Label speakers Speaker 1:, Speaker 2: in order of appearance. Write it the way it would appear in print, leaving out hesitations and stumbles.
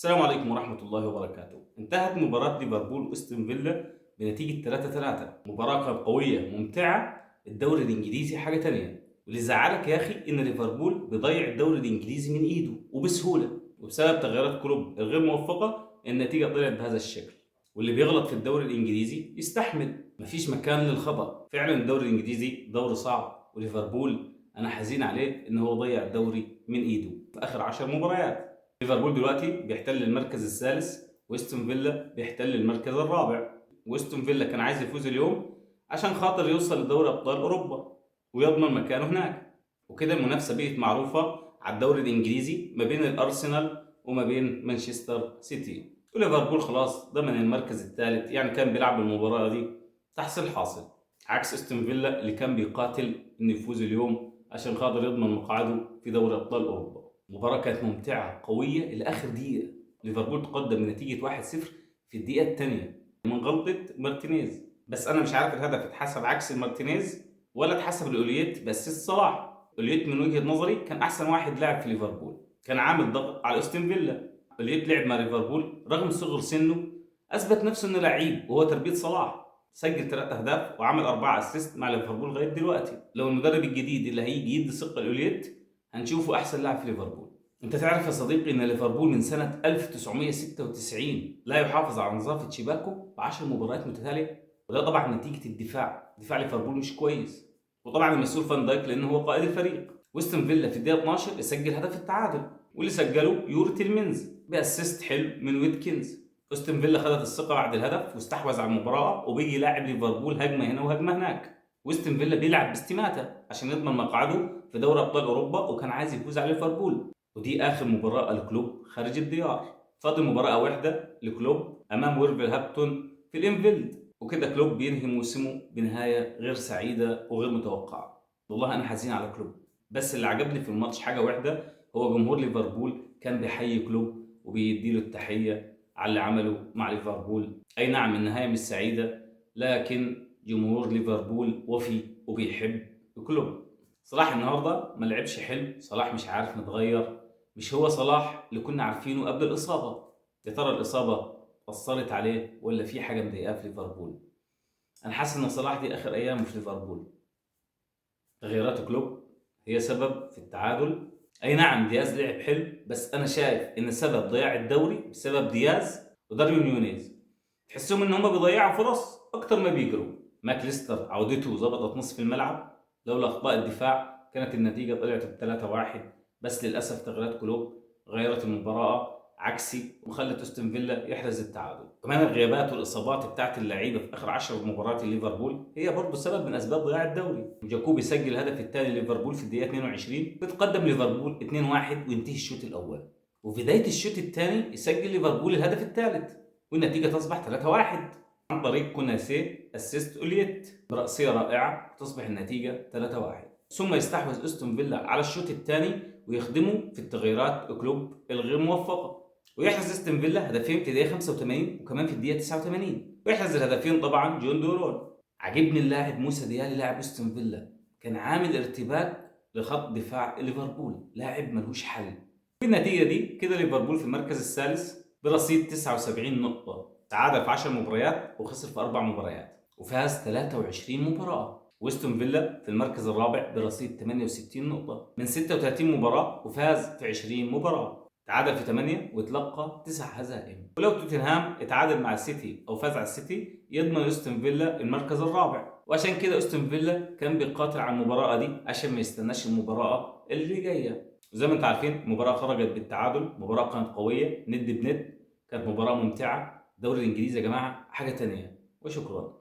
Speaker 1: السلام عليكم ورحمة الله وبركاته. انتهت مباراة ليفربول واستون فيلا بنتيجة 3-3. مباراة كانت قوية ممتعة. الدوري الإنجليزي حاجة تانية، واللي زعلك يا أخي إن ليفربول بيضيع الدوري الإنجليزي من إيده وبسهولة، وبسبب تغييرات كلوب الغير موفقة النتيجة طلعت بهذا الشكل. واللي بيغلط في الدوري الإنجليزي يستحمل، مفيش مكان للخطأ. فعلا الدوري الإنجليزي دوري صعب، وليفربول أنا حزين عليه إن هو ضيع الدوري من إيده في آخر 10 مباريات. ليفربول دلوقتي بيحتل المركز الثالث، واستون فيلا بيحتل المركز الرابع. واستون فيلا كان عايز يفوز اليوم عشان خاطر يوصل لدوري ابطال اوروبا ويضمن مكانه هناك. وكده المنافسه بقت معروفه على الدوري الانجليزي ما بين الارسنال وما بين مانشستر سيتي. وليفربول خلاص ضمن المركز الثالث، يعني كان بيلعب المباراه دي تحصيل حاصل، عكس استون فيلا اللي كان بيقاتل انه يفوز اليوم عشان خاطر يضمن مقعده في دوري ابطال اوروبا. المباراة كانت ممتعة قوية لآخر دقيقة. ليفربول تقدم بنتيجة 1-0 في الدقيقة الثانية من غلطة مارتينيز، بس أنا مش عارف الهدف اتحسب عكس مارتينيز ولا اتحسب لأولييت بأسيست صلاح. أولييت من وجهة نظري كان أحسن واحد لاعب في ليفربول، كان عامل ضغط على أستون فيلا. أولييت لعب مع ليفربول رغم صغر سنه، أثبت نفسه إنه لعيب وهو تربية صلاح. سجل 3 أهداف وعمل 4 أسيست مع ليفربول لغاية دلوقتي. لو المدرب الجديد اللي هيجي يدي ثقة لأولييت هنشوفه احسن لاعب في ليفربول. انت تعرف يا صديقي ان ليفربول من سنه 1996 لا يحافظ على نظافه شباكه ب 10 مباريات متتاليه، وده طبعا نتيجه دفاع ليفربول مش كويس، وطبعا المسؤول فان دايك لانه هو قائد الفريق. ويستون فيلا في الدقيقه 12 يسجل هدف التعادل، واللي سجله يوري تيلمينز باسيست حلو من ويتكنز. استون فيلا خدت الثقه بعد الهدف واستحوذ على المباراه، وبيجي لاعب ليفربول هجمه هنا وهجمه هناك. ويستون فيلا بيلعب باستماته عشان يضمن مقعده في دوري ابطال اوروبا، وكان عايز يفوز على ليفربول. ودي اخر مباراه لكلوب خارج الديار، فاضل مباراه واحده لكلوب امام وولفرهامبتون في الانفيلد، وكده كلوب بينهي موسمه بنهايه غير سعيده وغير متوقعه. والله انا حزين على كلوب، بس اللي عجبني في الماتش حاجه واحده، هو جمهور ليفربول كان بيحيي كلوب وبيديله التحيه على اللي عمله مع ليفربول. اي نعم النهايه مش سعيده، لكن جمهور ليفربول وفي وبيحب كلوب. صلاح النهارده ما لعبش حلو، صلاح مش عارف متغير، مش هو صلاح اللي كنا عارفينه قبل الاصابه. يا ترى الاصابه اثرت عليه ولا في حاجه مضايقاه في ليفربول؟ انا حاسس ان صلاح دي اخر ايامه في ليفربول. تغييرات كلوب هي سبب في التعادل. اي نعم دياز لعب حلو، بس انا شايف ان سبب ضياع الدوري بسبب دياز وداروين نيونيز. تحسهم ان هم بيضيعوا فرص اكتر ما بيجروا. ماكليستر عودته ظبطت نصف الملعب، لولا اخطاء الدفاع كانت النتيجه طلعت ب 3-1. بس للاسف تغييرات كلوب غيرت المباراه عكسي وخلت استون فيلا يحرز التعادل. كمان الغيابات والاصابات بتاعت اللعيبه في اخر 10 مباريات ليفربول هي برضه سبب من اسباب ضياع الدوري. جاكوبي سجل الهدف الثاني لليفربول في الدقيقه 22، بتقدم ليفربول 2-1 وينتهي الشوط الاول، وفي بدايه الشوط الثاني يسجل ليفربول الهدف الثالث والنتيجه تصبح 3-1 عن طريق كوناسي اسيست اولييت برأسية رائعة، تصبح النتيجة 3-1. ثم يستحوذ استون فيلا على الشوط الثاني ويخدمه في التغييرات كلوب الغير موفقة، ويحرز استون فيلا هدفين في الدقيقة 85 وكمان في الدقيقة 89، ويحرز الهدفين طبعا جون دورون. عجبني اللاعب موسى ديالي لاعب استون فيلا، كان عامل ارتباك لخط دفاع ليفربول، لاعب ملهوش حل. بالنتيجة دي كده ليفربول في المركز الثالث برصيد 79 نقطة، تعادل في 10 مباريات وخسر في 4 مباريات وفاز 23 مباراة. ويستون فيلا في المركز الرابع برصيد 68 نقطة من 36 مباراة وفاز في 20 مباراة، تعادل في 8 وتلقى 9 هزائم. ولو توتنهام اتعادل مع السيتي او فاز على السيتي يضمن استون فيلا المركز الرابع. وعشان كده استون فيلا كان بيقاتل على المباراة دي عشان ما يستناش المباراة اللي جاية. زي ما انتم عارفين المباراة خرجت بالتعادل، مباراة كانت قوية ند بند، كانت مباراة ممتعة. الدوري الانجليزي يا جماعة حاجة تانية. وشكرا.